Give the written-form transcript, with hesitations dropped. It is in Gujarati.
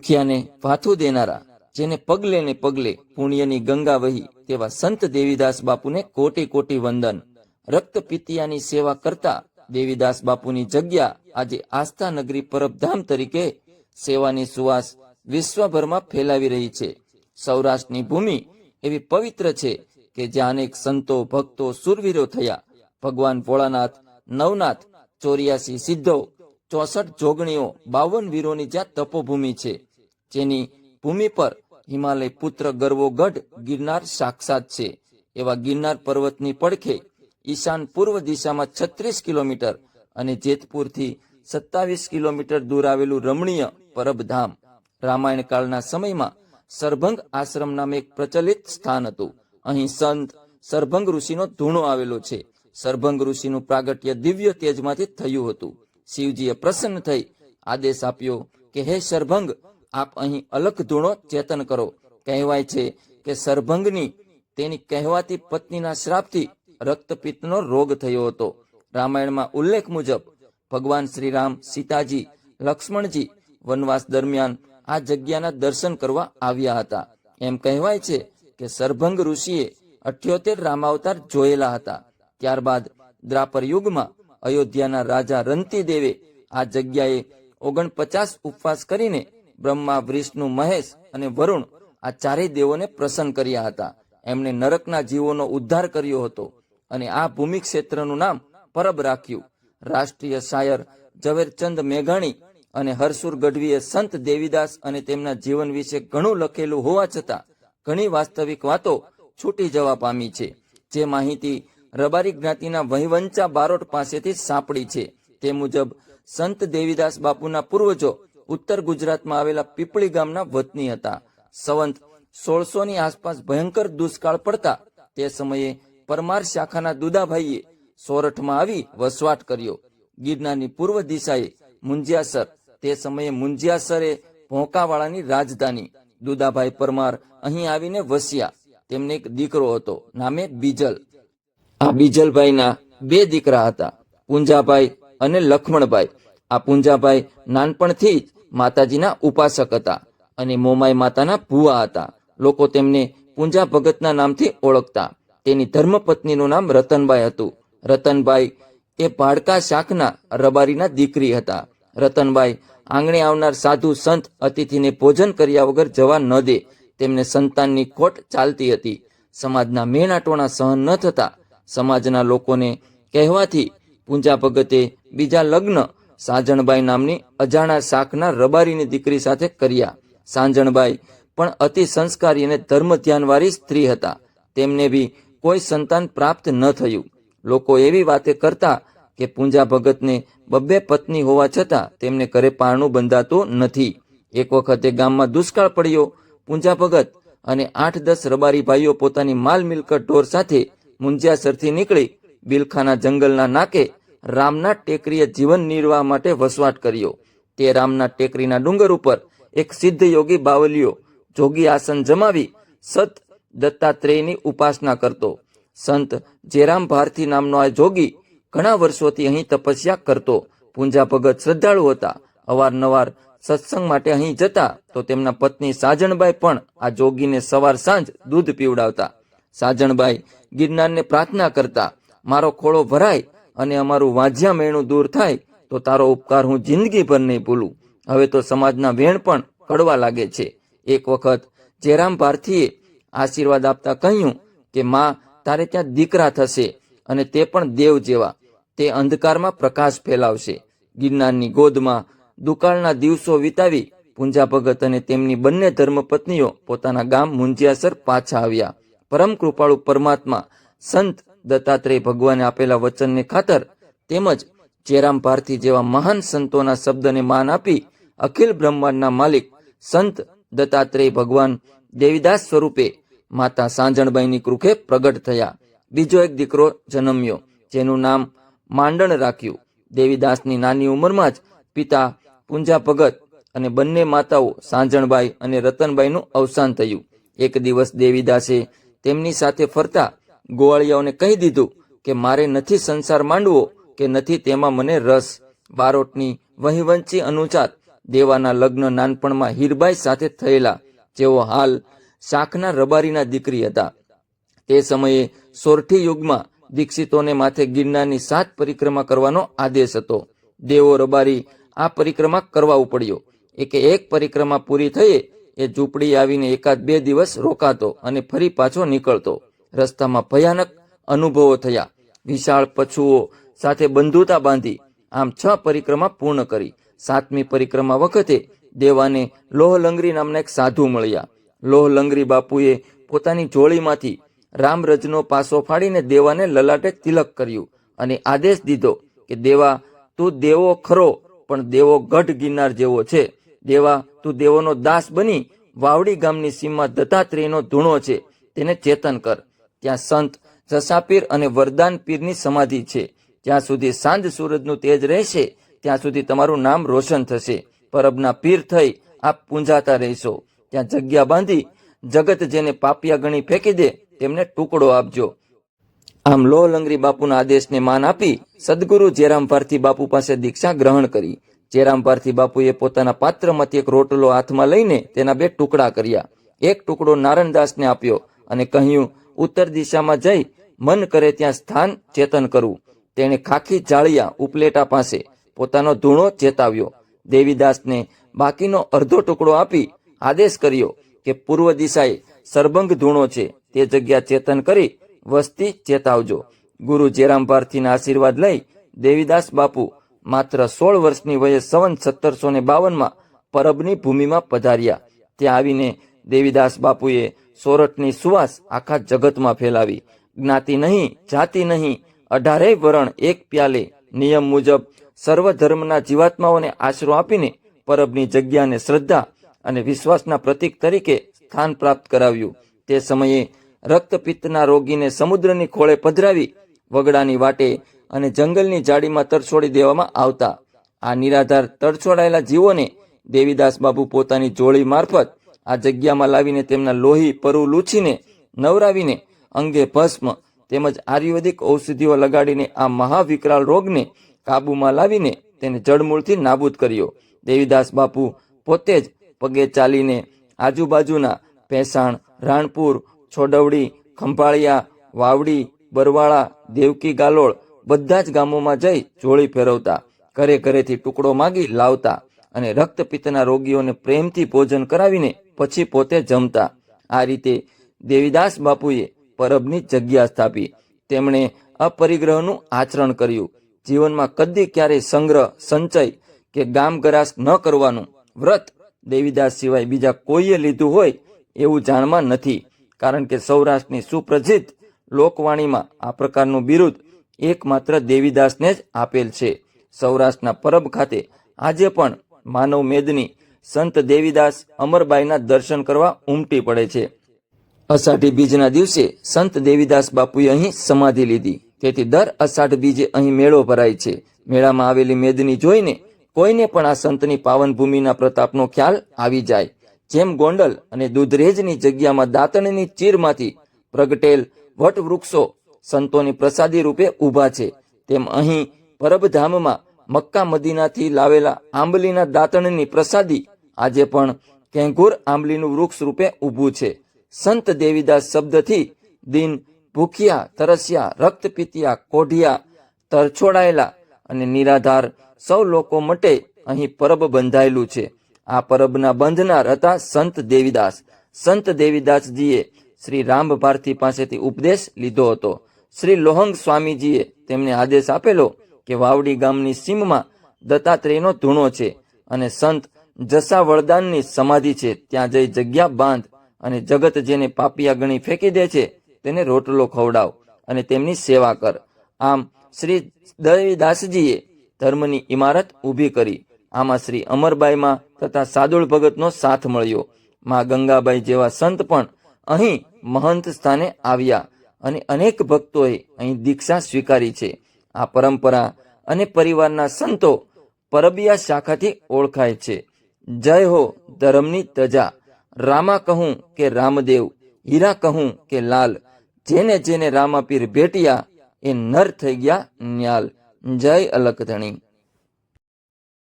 ભૂખ્યાને ભાથું દેનારા, જેને પગલે ને પગલે પુણ્યની ગંગા વહી તેવા સંત દેવીદાસ બાપુને કોટી કોટી વંદન. રક્તપિતિયાની સેવા કરતા દેવીદાસ બાપુની જગ્યા આજે આસ્થા નગરી પરબધામ તરીકે સેવાની સુવાસ વિશ્વભરમાં ફેલાવી રહી છે. સૌરાષ્ટ્રની ભૂમિ એવી પવિત્ર છે કે જ્યાં અનેક સંતો, ભક્તો, સુરવીરો થયા. ભગવાન ભોળાનાથ, નવનાથ, 84 સિદ્ધો, 64 જોગણીઓ, 52 વીરોની જ્યાં તપોભૂમિ છે, જેની ભૂમિ પર હિમાલય પુત્ર ગરવો ગઢ ગિરનાર સાક્ષાત છે. એવા ગિરનાર પર્વતની પડખે ઈશાન પૂર્વ દિશામાં 36 કિલોમીટર અને જેતપુરથી 27 કિલોમીટર દૂર આવેલું રમણીય પરબધામ. રામાયણ કાળના સમયમાં સરભંગ આશ્રમ નામે એક પ્રચલિત સ્થાન હતું. અહીં સંત સરભંગ ઋષિનો ધૂણો આવેલો છે. સરભંગ ઋષિનું પ્રાગટ્ય દિવ્ય તેજમાંથી થયું હતું. શિવજીએ પ્રસન્ન થઈ આદેશ આપ્યો કે હે સરભંગ, આપ અહીં અલખ ધૂણો ચેતન કરો. કહેવાય છે કે સરભંગની તેની કહેવાતી પત્નીના શ્રાપથી રક્તપિત્તનો રોગ થયો હતો. રામાયણમાં ઉલ્લેખ મુજબ ભગવાન શ્રીરામ, સીતાજી, લક્ષ્મણજી વનવાસ દરમિયાન આ જગ્યાના દર્શન કરવા આવ્યા હતા. એમ કહેવાય છે કે સરભંગ ઋષિએ 78 રામાવતાર જોયેલા હતા. ત્યારબાદ દ્વાપર યુગમાં અયોધ્યાના રાજા રંતિદેવે આ જગ્યાએ 49 ઉપવાસ કરીને બ્રહ્મા, વિષ્ણુ, મહેશ અને વરુણ આ ચારેય દેવોને પ્રસન્ન કર્યા હતા. એમણે નરકના જીવોનો ઉદ્ધાર કર્યો હતો અને આ ભૂમિ ક્ષેત્રનું નામ પરબ રાખ્યું. રાષ્ટ્રીય શાયર ઝવેરચંદ મેઘાણી અને હરસુર ગઢવીએ સંત દેવીદાસ અને તેમના જીવન વિશે ઘણું લખેલું હોવા છતાં ઘણી વાસ્તવિક વાતો છૂટી જવા પામી છે. જે માહિતી રબારી જ્ઞાતિના વહીવંચા બારોટ પાસેથી સાંપડી છે. તે મુજબ સંત દેવીદાસ બાપુના પૂર્વજો ઉત્તર ગુજરાતમાં આવેલા પીપળી ગામના વતની હતા. સંવંત 1600 ની આસપાસ ભયંકર દુષ્કાળ પડતા તે સમયે પરમાર શાખાના દુદાભાઈએ સોરઠમાં આવી વસવાટ કર્યો. ગિરનારની પૂર્વ દિશાએ મુંજિયાસર, તે સમયે મુંજિયાસર એ ભોંકાવાળાની રાજધાની. દુદાભાઈ પરમાર અહીં આવીને વસ્યા. તેમને એક દીકરો હતો, નામે બીજલ. આ બીજલભાઈના 2 દીકરા હતા, પુંજાભાઈ અને લખમણભાઈ. આ પુંજાભાઈ નાનપણથી જ માતાજીના ઉપાસક હતા અને મોમાઈ માતાના ભુવા હતા. લોકો તેમને પુંજા ભગતના નામથી ઓળખતા. તેની ધર્મપત્નીનું નામ રતનબાઈ હતું. રતનબાઈ એ ભાડકા શાખના રબારીના દીકરી હતા. રતનબાઈ આંગણે આવનાર સાધુ સંત અતિથિને ભોજન કર્યા વગર જવા ન દે. તેમને સંતાનની ખોટ ચાલતી હતી. સમાજના મેણાટોણા સહન ન થતા સમાજના લોકોને કહેવાથી પુંજા ભગતે બીજા લગ્ન સાંજણબાઈ નામની અજાણા શાખના રબારીની દીકરી સાથે કર્યા. સાંજણબાઈ પણ અતિ સંસ્કારી અને ધર્મ ધ્યાનવાળી સ્ત્રી હતા. તેમને બી કોઈ સંતાન પ્રાપ્ત ન થયું. લોકો એવી વાતે કરતા કે પુંજા ભગતને 2 પત્ની હોવા છતાં તેમને ઘરે પારણું બંધાતું નથી. એક વખતે ગામમાં દુષ્કાળ પડ્યો. પુંજા ભગત અને 8-10 રબારી ભાઈઓ પોતાની માલ મિલકત ઢોર સાથે મુંજિયાસરથી નીકળી બિલખાના જંગલના નાકે રામના ટેકરીએ જીવન નિર્વાહ માટે વસવાટ કર્યો. તે રામના ટેકરીના ડુંગર ઉપર એક સિદ્ધ યોગી બાવલીઓ જોગી આસન જમાવી સત દત્તાત્રેયની ઉપાસના કરતો. સંત જેરામ ભારતી નામનો આ જોગી ઘણા વર્ષોથી અહીં તપસ્યા કરતો. પુંજા ભગત શ્રદ્ધાળુ હતા. અવારનવાર સત્સંગ માટે અહીં જતા તો તેમના પત્ની સાજણબાઈ પણ આ જોગીને સવાર સાંજ દૂધ પીવડાવતા. સાજણબાઈ ગિરનારને પ્રાર્થના કરતા, મારો ખોળો ભરાય અને અમારું વાંઝ્યા મેણું દૂર થાય તો તારો ઉપકાર હું જિંદગીભર નહીં ભૂલું. હવે તો સમાજના વેણ પણ કડવા લાગે છે. એક વખત જેરામ ભારતીએ આશીર્વાદ આપતા કહ્યું કે માં, તારે ત્યાં દીકરા થશે અને તે પણ દેવ જેવા. તે અંધકારમાં પ્રકાશ ફેલાવશે. ગિરનારની ગોદમાં દુકાળના દિવસો વિતાવી પુંજા ભગત અને તેમની બંને ધર્મપત્નીઓ પોતાના ગામ મુંજિયાસર પાછા આવ્યા. પરમ કૃપાળુ પરમાત્મા સંત દત્તાત્રેય ભગવાને આપેલા વચનને ખાતર તેમજ જેરામ ભારતી જેવા મહાન સંતોના શબ્દને માન આપી અખિલ બ્રહ્માંડના માલિક સંત દત્તાત્રેય ભગવાન દેવીદાસ સ્વરૂપે માતા સાંજણબાઈની કૃપે પ્રગટ થયા. બીજો એક દીકરો જન્મ્યો, જેનું નામ માંડણ રાખ્યું. દેવીદાસની નાની ઉંમરમાં જ પિતા પુંજા ભગત અને બંને માતાઓ સાંજણબાઈ અને રતનબાઈનું અવસાન થયું. એક દિવસ દેવીદાસે તેમની સાથે ફરતા ગોવાળિયાઓને કહી દીધું કે મારે નથી સંસાર માંડવો કે નથી તેમાં મને રસ. બારોટની વહીવંચી અનુસાર દેવાના લગ્ન નાનપણમાં હીરબાઈ સાથે થયેલા, જેઓ હાલ શાખના રબારીના દીકરી હતા. તે સમયે સોરઠી યુગમાં દીક્ષિતોને માથે ગિરનારની 7 પરિક્રમા કરવાનો આદેશ હતો. દેવો રબારી આ પરિક્રમા કરવા ઉપડ્યો. એક પરિક્રમા પૂરી થયે એ ઝૂંપડી આવીને 1-2 દિવસ રોકાતો અને ફરી પાછો નીકળતો. રસ્તામાં ભયાનક અનુભવો થયા. વિશાળ પશુઓ સાથે બંધુતા બાંધી આમ 6 પરિક્રમા પૂર્ણ કરી. 7મી પરિક્રમા વખતે દેવાને લોહલંગરી નામના એક સાધુ મળ્યા. લોહલંગરી બાપુએ પોતાની જોડીમાંથી રામરજનો પાસો ફાડીને દેવાને લલાટે તિલક કર્યું અને આદેશ દીધો કે દેવા, તું દેવો ખરો, પણ દેવો ગઢ ગિરનાર જેવો છે. દેવા, તું દેવોનો દાસ બની વાવડી ગામની સીમમાં દત્તાત્રેયનો ધૂણો છે, તેને ચેતન કર. ત્યાં સંત જસાપીર અને વરદાન પીરની સમાધિ છે. જ્યાં સુધી સાંજ સૂરજનું તેજ રહેશે ત્યાં સુધી તમારું નામ રોશન થશે. પરબના પીર થઈ આપ પૂંજાતા રહેશો. ત્યાં જગ્યા બાંધી જગત જેને પાપિયા ગણી ફેંકી દે તેમને ટુકડો આપજો. આમ લોહલંગરી બાપુના આદેશને માન આપી સદગુરુ જેરામ ભારતી બાપુ પાસે દીક્ષા ગ્રહણ કરી. જેરામ ભારતી બાપુએ પોતાના પાત્રમાંથી એક રોટલો હાથમાં લઈને તેના 2 ટુકડા કર્યા. એક ટુકડો નારણદાસને આપ્યો અને કહ્યું, ઉત્તર દિશામાં જઈ મન કરે ત્યાં સ્થાન ચેતન કરવું. તેણે ખાખી જાળિયા ઉપલેટા પાસે પોતાનો ધૂણો ચેતાવ્યો. દેવીદાસને બાકીનો અડધો ટુકડો આપી આદેશ કર્યો કે પૂર્વ દિશાએ સરભંગ ધૂણો છે, તે જગ્યા ચેતન કરી વસ્તી ચેતાવજો. ગુરુ જેરામ ભારતીના આશીર્વાદ લઈ દેવીદાસ બાપુ માત્ર 16 વર્ષની વયે સંવત 1752માં પરબની ભૂમિમાં પધાર્યા. ત્યાં આવીને દેવીદાસ બાપુએ સોરઠની સુવાસ આખા જગતમાં ફેલાવી. જ્ઞાતિ નહીં, જાતિ નહીં, 18 વરણ એક પ્યાલે નિયમ મુજબ સર્વ ધર્મના જીવાત્માઓને આશરો આપીને પરબની જગ્યાને શ્રદ્ધા અને વિશ્વાસના પ્રતીક તરીકે સ્થાન પ્રાપ્ત કરાવ્યું. તે સમયે રક્તપિત્તના રોગીને સમુદ્રની ખોળે પધરાવી વગડાની વાટે અને જંગલની જાડીમાં તરછોડી દેવામાં આવતા. આ નિરાધાર તરછોડાયેલા જીવોને દેવીદાસ બાપુ પોતાની જોડી મારફત આ જગ્યામાં લાવીને તેમના લોહી પરુ લૂછીને નવરાવીને અંગે ભસ્મ તેમજ આયુર્વેદિક ઔષધિઓ લગાડીને આ મહાવિકરાળ રોગને કાબૂમાં લાવીને તેને જડમૂળથી નાબૂદ કર્યો. દેવીદાસ બાપુ પોતે જ પગે ચાલીને આજુબાજુના ભેસાણ, રાણપુર, છોડવડી, ખંભાળિયા, વાવડી, બરવાળા, દેવકી ગાલોળ બધા જ ગામોમાં જઈ જોડી ફેરવતા. ઘરે ઘરેથી ટુકડો માગી લાવતા અને રક્તપિત્તના રોગીઓને પ્રેમથી ભોજન કરાવીને પછી પોતે જમતા. આ રીતે દેવીદાસ બાપુએ પરબની જગ્યા સ્થાપી. તેમણે અપરિગ્રહનું આચરણ કર્યું. જીવનમાં કદી ક્યારેય સંગ્રહ, સંચય કે ગામ ગરાસ ન કરવાનું વ્રત દેવીદાસ સિવાય બીજા કોઈએ લીધું હોય એવું જાણમાં નથી. કારણ કે સૌરાષ્ટ્રની સુપ્રસિદ્ધ લોકવાણીમાં આ પ્રકારનું બિરુદ એકમાત્ર દેવીદાસને જ આપેલ છે. સૌરાષ્ટ્રના પરબ ખાતે આજે પણ માનવ મેદની સંત દેવીદાસ અમરબાઈના દર્શન કરવા ઉમટી પડે છે. અષાઢી બીજના દિવસે સંત દેવીદાસ બાપુએ અહીં સમાધિ લીધી. તેથી દર અષાઢ બીજે અહીં મેળો ભરાય છે. મેળામાં આવેલી મેદની જોઈને કોઈને પણ આ સંતની પાવન ભૂમિના પ્રતાપનો ખ્યાલ આવી જાય. જેમ ગોંડલ અને દૂધરેજની જગ્યામાં દાંતણની ચીરમાંથી પ્રગટેલ વટવૃક્ષો સંતોની પ્રસાદી રૂપે ઊભા છે, તેમ અહીં પરબધામમાં મક્કા મદીનાથી લાવેલા આંબલીના દાંતણની પ્રસાદી આજે પણ કેંઘુર આંબલીનું વૃક્ષ રૂપે ઊભું છે. સંત દેવીદાસ શબ્દથી દિન, ભૂખ્યા, તરસ્યા, રક્તપિતિયા, કોઢિયા, તરછોડાયેલા અને નિરાધાર સૌ લોકો માટે અહીં પરબ બંધાયેલું છે. આ પરબના બંધનાર હતા સંત દેવીદાસ. સંત દેવીદાસજીએ શ્રી રામ ભારતી પાસેથી ઉપદેશ લીધો હતો. શ્રી લોહંગ સ્વામીજીએ તેમને આદેશ આપેલો કે વાવડી ગામની સીમમાં દત્તાત્રેયનો ધૂણો છે અને સંત જસા વરદાનની સમાધિ છે, ત્યાં જઈ જગ્યા બાંધ અને જગત જેને પાપિયા ગણી ફેંકી દે છે તેને રોટલો ખવડાવ અને તેમની સેવા કર. આમ શ્રી દેવીદાસજીએ ધર્મની ઇમારત ઊભી કરી. આમાં શ્રી અમરબાઈમાં તથા સાદુળ ભગતનો સાથ મળ્યો. મા ગંગાબાઈ જેવા સંત પણ અહીં મહંત સ્થાને આવ્યા અને અનેક ભક્તોએ અહીં દીક્ષા સ્વીકારી છે. આ પરંપરા અને પરિવારના સંતો પરબિયા શાખાથી ઓળખાય છે. જય હો ધર્મની તજા. રામા કહું કે રામદેવ, હીરા કહું કે લાલ, જેને જેને રામાપીર ભેટિયા એ નર થઈ ગયા ન્યાલ. જય અલકધણી.